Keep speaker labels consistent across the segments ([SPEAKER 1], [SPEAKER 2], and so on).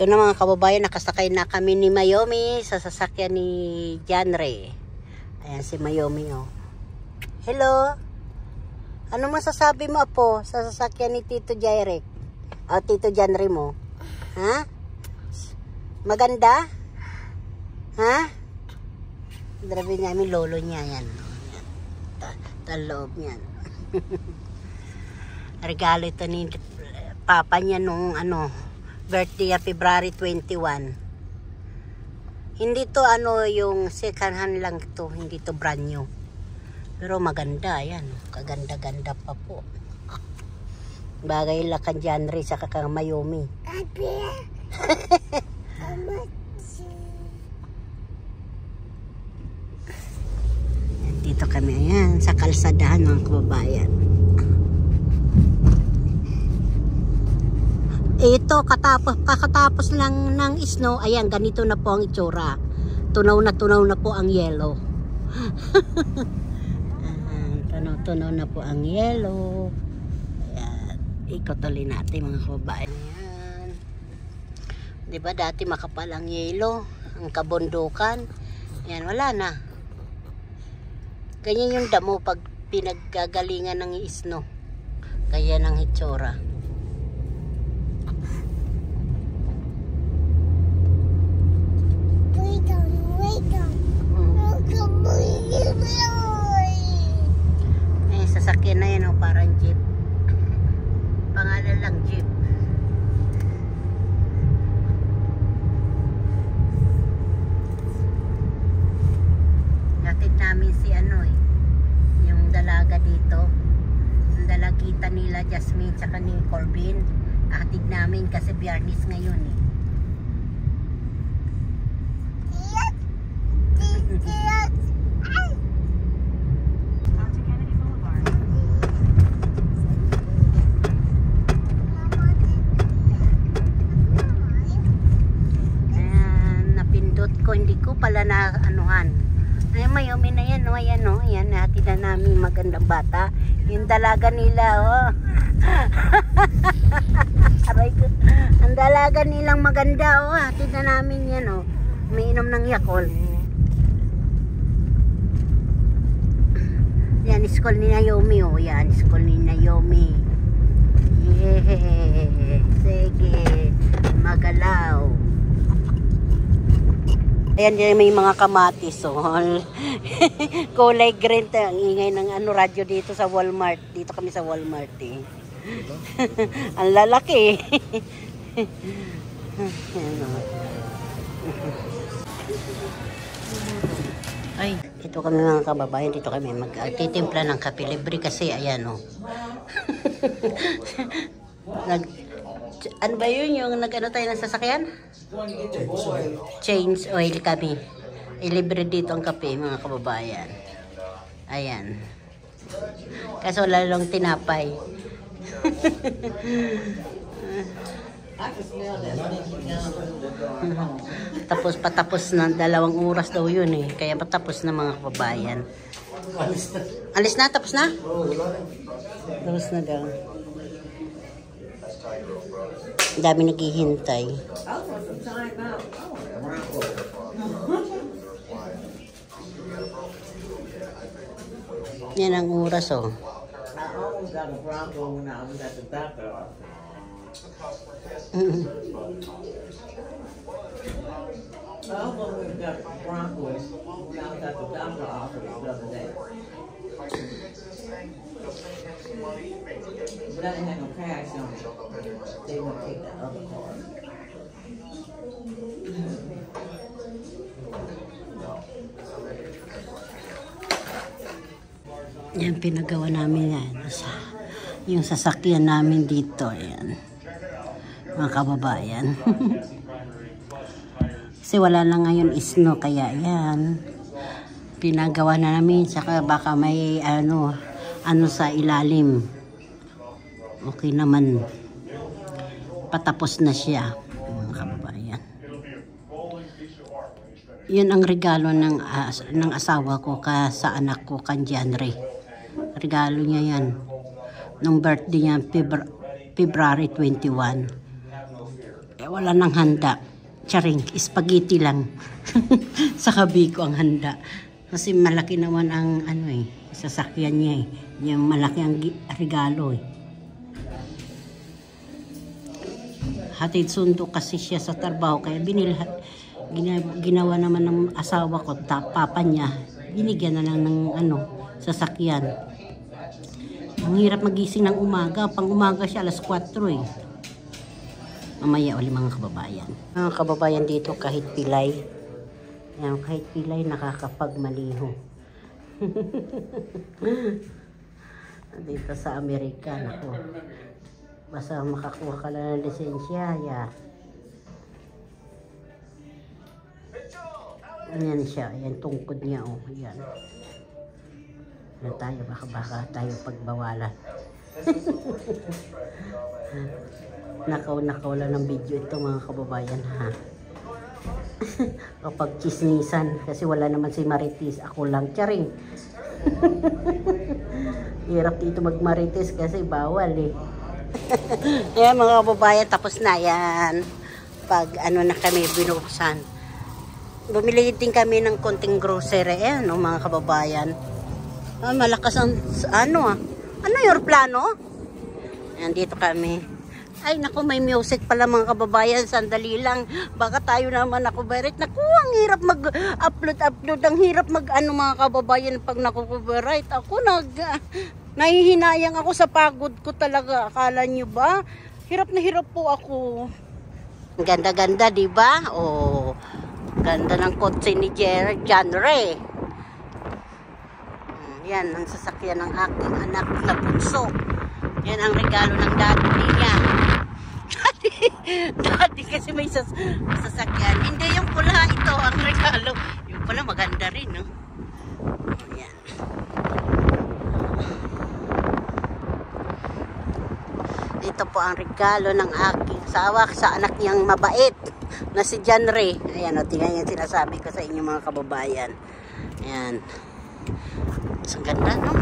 [SPEAKER 1] Ito na mga kababayan, nakasakay na kami ni Mayomi sa sasakyan ni Janre. Ayan si Mayomi, oh. Hello. Ano masasabi mo po sa sasakyan ni Tito Jairek? O Tito Janre mo? Ha? Maganda? Ha? Grabe namin lolo niya yan. Taloob niyan. Regalo ito ni Papa niya nung birthday February 21. Hindi to yung second hand lang to, hindi to brand new. Pero maganda yan, kaganda-ganda pa po. Bagay lang kan Janre sa kang Mayomi. Dito kami ayan sa kalsadahan ng kababayan. Ito, kakatapos lang ng snow, ayan, ganito na po ang itsura. Tunaw na po ang yellow. Tunaw na po ang yellow. Ayan, ikot ulit natin mga kababayan. Ayan. Diba dati makapal ang yellow, ang kabundukan. Ayan, wala na. Ganyan yung damo pag pinaggagalingan ng snow. Kaya ng itsura. Sasakyan na yan, parang jeep. Pangalan lang jeep. Hatid namin si yung dalaga dito, yung dalagita nila Jasmine tsaka ni Corbin. Hatid namin kasi Biyernes ngayon hindi ko pala na anuhan. Ay, Mayomi na yan, ayan, ayan, hatid na namin magandang bata. Yung dalaga nila, aray ko, ang dalaga nilang maganda, hatid na namin yan, umiinom ng Yakult. Yan, school ni Naomi, yan, school ni Naomi. Yeah, sige, magalaw. Ayan, may mga kamatis, kulay green. Ang ingay ng radyo dito sa Walmart. Dito kami sa Walmart, Ang lalaki. Ay, ito kami mga kababayan. Dito kami magtitimpla ng kape libre kasi, ayan, ano ba yun? Yung tayo ng sasakyan? Change oil kami. Libre dito ang kape mga kababayan. Ayan. Kaso lalong tinapay. Patapos na 2 oras daw yun Kaya patapos na mga kababayan. Alis na? Tapos na? Tapos na daw. Dami naghihintay. Yan ang oras,
[SPEAKER 2] But I didn't have no cash on it. They want to take that other card.
[SPEAKER 1] Yan, pinagawa namin yan. Yung sasakyan namin dito, yan. Mga kababayan. Kasi wala na ngayon snow, kaya yan. Pinagawa na namin, saka baka may ano sa ilalim. Okay naman. Patapos na siya, mga kababayan. Yun ang regalo ng asawa ko sa anak ko, kan Janre. Regalo niya yan. Nung birthday niya, February 21. Wala nang handa. Charing, spaghetti lang. Sa kabi ko ang handa. Kasi malaki naman ang sasakyan niya eh. Yung malaki ang regalo eh. Hatid sundo kasi siya sa trabaho kaya ginawa naman ng asawa ko, papa niya, binigyan na lang ng sasakyan. Ang hirap magising ng umaga, pang umaga siya alas 4 eh. Mamaya ulit mga kababayan. Mga kababayan dito kahit pilay, kahit pilay nakakapagmaliho. Dito sa Amerika, nako. Basta makakuha ka lang ng lisensya, Ayan siya, ayan tungkod niya, ayan. Ayan tayo, baka tayo pagbawalan. Nakaw lang ng video ito mga kababayan, ha. Kapag chismisan, kasi wala naman si Marites, ako lang, charing. Hirap dito mag-Marites kasi bawal eh. Ayan mga kababayan, tapos na yan. Pag na kami binuksan. Bumili din kami ng konting grocery. Ayan mga kababayan. Malakas ang ano yung plano? Ayan dito kami. Ay naku, may music pala mga kababayan. Sandali lang. Baka tayo naman copyright. Naku, ang hirap mag-upload. Ang hirap mga kababayan pag naku-copyright. Ako nahihinayang ako sa pagod ko talaga. Akala nyo ba? Hirap na hirap po ako. Ganda-ganda, di ba? Oh, ganda ng kotse ni John Ray. Yan ang sasakyan ng aking anak na bunso. Yan ang regalo ng daddy niya. Daddy kasi may sasakyan. Hindi yung pula, ito ang regalo. Yung pula maganda rin, no? Yan. Ito po ang regalo ng aking asawa sa anak niyang mabait na si John Ray. Ayan o, tingnan yung sinasabi ko sa inyo mga kababayan. Ayan. Ang ganda, no?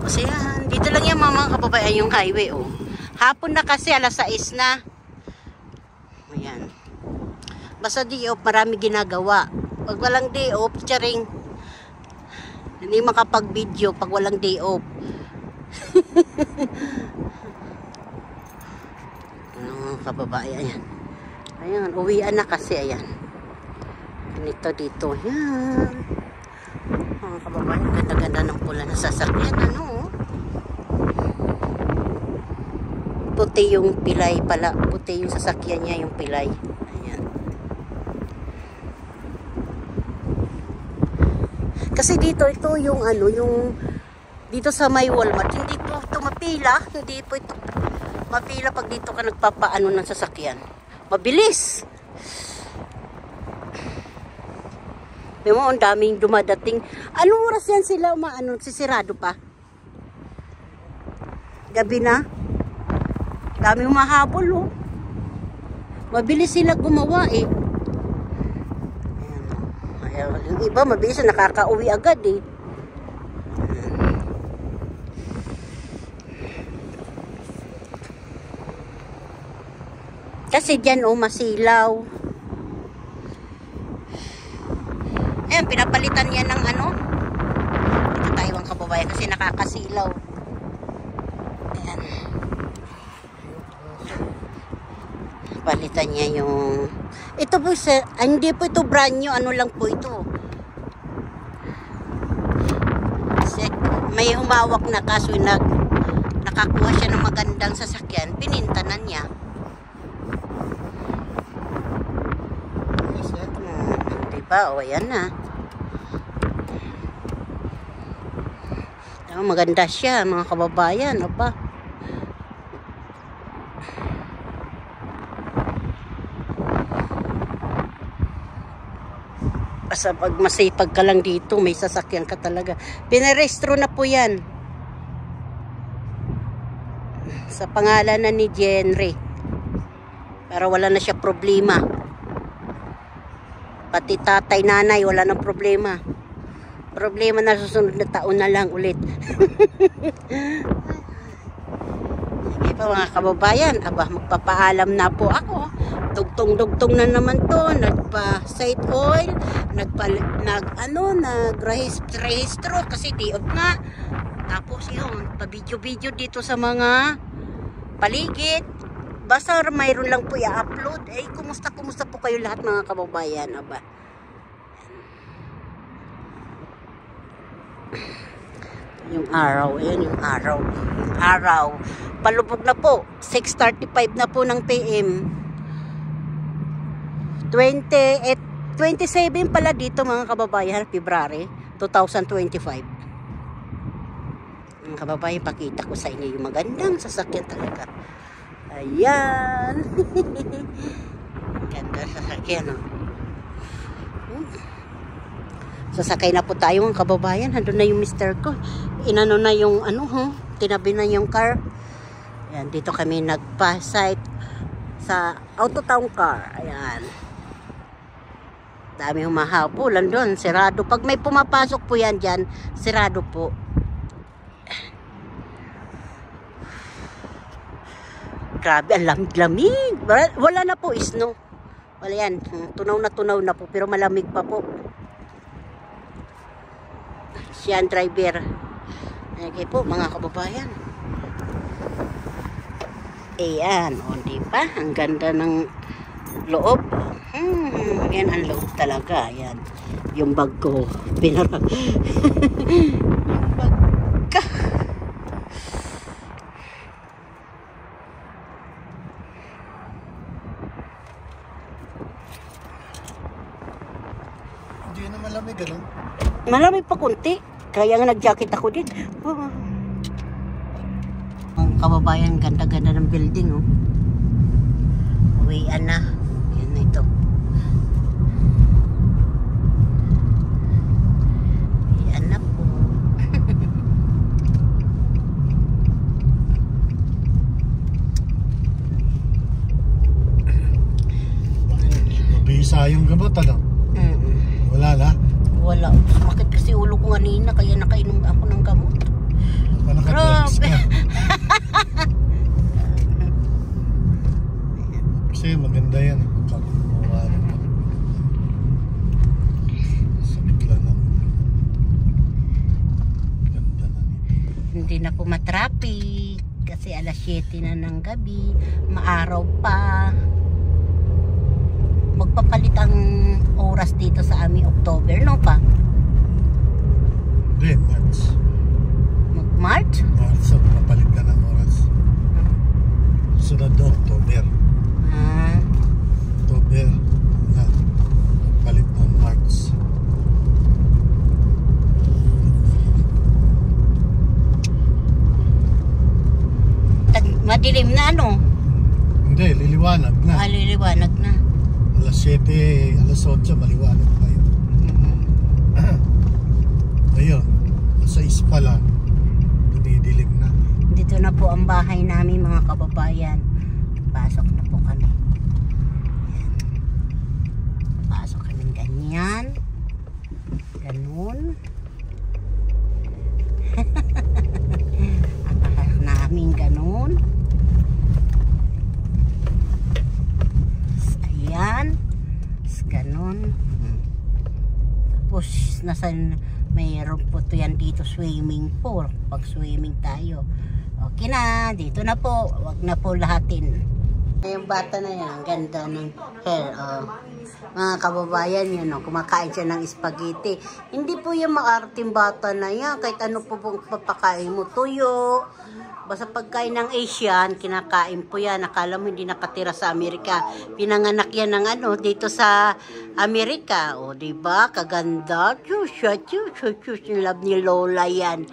[SPEAKER 1] Kasi yan, dito lang yung mga kababayan yung highway, oh. Hapon na kasi, alas 6 na. Ayan. Basta day off, marami ginagawa. Pag walang day off, charing, hindi makapag-video pag walang day off. Ano kababayan yan. Ayan, uwian na kasi, ayan. Ganito dito, yan. Mga kababayan, ganda-ganda ng pula na sasakyan, ano. Puti yung pilay pala, puti yung sasakyan niya, yung pilay. Ayan. Kasi dito, ito yung yung dito sa may Walmart, hindi po ito mapila. Hindi po ito mapila pag dito ka nagpapaano ng sasakyan. Mabilis. Di mo, ang daming dumadating. Anong oras yan sila sisirado pa? Gabi na? Daming mahabol, oh. Mabilis sila gumawa, eh. Ayan, oh. Yung iba, mabilis na nakakauwi agad, eh. Kasi dyan, oh, masilaw. Ayan, pinapalitan yan ng ito tayo ang kababayan kasi nakakasilaw. Ayan. Palitan niya yung ito po, hindi po ito brand new, lang po ito. Kasi may humawak na kaso nakakuha siya ng magandang sasakyan, pininta na niya. Diba? O, ayan na. Maganda siya, mga kababayan. Opa. Basta pag masipag ka lang dito, may sasakyan ka talaga. Pinarestro na po yan. Sa pangalan na ni Jenry. Pero wala na siya problema. Pati tatay, nanay, wala nang problema. Problema na susunod na taon na lang ulit. Sige, So, mga kababayan, magpapaalam na po ako. Dugtong-dugtong na naman to. Nagpa-site oil, nag-rehistro kasi di-off nga. Tapos yun, pa-video-video dito sa mga paligid. Basta mayroon lang po i-upload. Kumusta po kayo lahat mga kababayan? Yung araw, ayan yung araw. Yung araw. Palubog na po. 6:35 na po ng PM. 27 pala dito mga kababayan, February 2025. Mga kababayan, pakita ko sa inyo yung magandang sasakyan talaga. Ayan. Ganda sasakyan, Sasakay na po tayo mga kababayan. Handun na yung mister ko. Inano na yung tinabi na yung car. Ayan, dito kami nagpa-site sa Autotown car. Ayan. Dami humahapulan doon. Sirado. Pag may pumapasok po yan dyan, sirado po. Grabe, ang lamig-lamig. Wala na po snow. Wala yan. Tunaw na po. Pero malamig pa po. Siya ang driver. Okay po, mga kababayan. Ayan. O, diba? Ang ganda ng loob. Yan ang loob talaga. Ayan. Yung bag ko. Yung bag ka.
[SPEAKER 3] Hindi na malamig, ano?
[SPEAKER 1] Malamig pa kunti. Kaya nga nag-jacket ako din. Ang kababayan, ganda-ganda ng building, Uwian na. Yan na ito. Uwian na po.
[SPEAKER 3] Mabisa yung gamot, ano? Wala na?
[SPEAKER 1] Wala. Sumakit kasi ulo ko kanina, kaya nakainom ako ng gamot.
[SPEAKER 3] Naka-drugs ka. Kasi maganda yan. Sakit lang na. Ganda na nito.
[SPEAKER 1] Hindi na po matraffic kasi alas 7 na ng gabi. Maaraw pa. Magpapalit ang oras dito sa aming October, no pa?
[SPEAKER 3] Hindi, March.
[SPEAKER 1] March?
[SPEAKER 3] March, so papalit ka ng oras. Sunod na October. October na. Palit ng March.
[SPEAKER 1] Madilim na, ano?
[SPEAKER 3] Hindi, liliwanag na.
[SPEAKER 1] Liliwanag na.
[SPEAKER 3] Alas 7, alas 8, maliwanag na yun. Ayun, alas 6 pa lang, dumidilim na.
[SPEAKER 1] Dito na po ang bahay namin mga kababayan. Pasok na po kami. Pasok kami ganyan. Ganun. Ang pasok namin ganun. Ayan. Ganun. Tapos mayroon po to yan dito swimming pool. Pag swimming tayo. Okay na. Dito na po. Wag na po lahatin. Yung bata na yan. Ang ganda ng hair. Mga kababayan yan. Kumakain siya ng spaghetti. Hindi po yung maarting bata na yan. Kahit ano po pong papakain mo. Tuyo. Basta pagkain ng Asian, kinakain po yan. Akala mo hindi nakatira sa Amerika. Pinanganak yan ng dito sa Amerika. O, diba? Kaganda. Love ni Lola yan.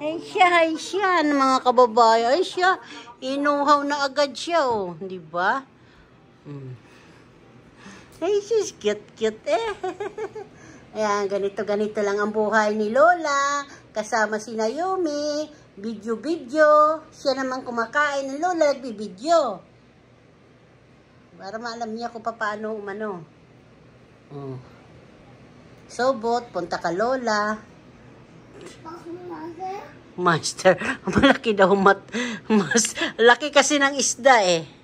[SPEAKER 1] Ay siya. Mga kababayan. Ay siya. Inuhaw na agad siya. O, diba? Ay, she's cute. Ayan, ganito lang ang buhay ni Lola. Kasama si Naomi. Video. Siya naman kumakain ng Lola. Nagbibideo. Para maalam niya kung paano umano. Sobot, punta ka Lola. Master, malaki daw mas laki kasi ng isda eh.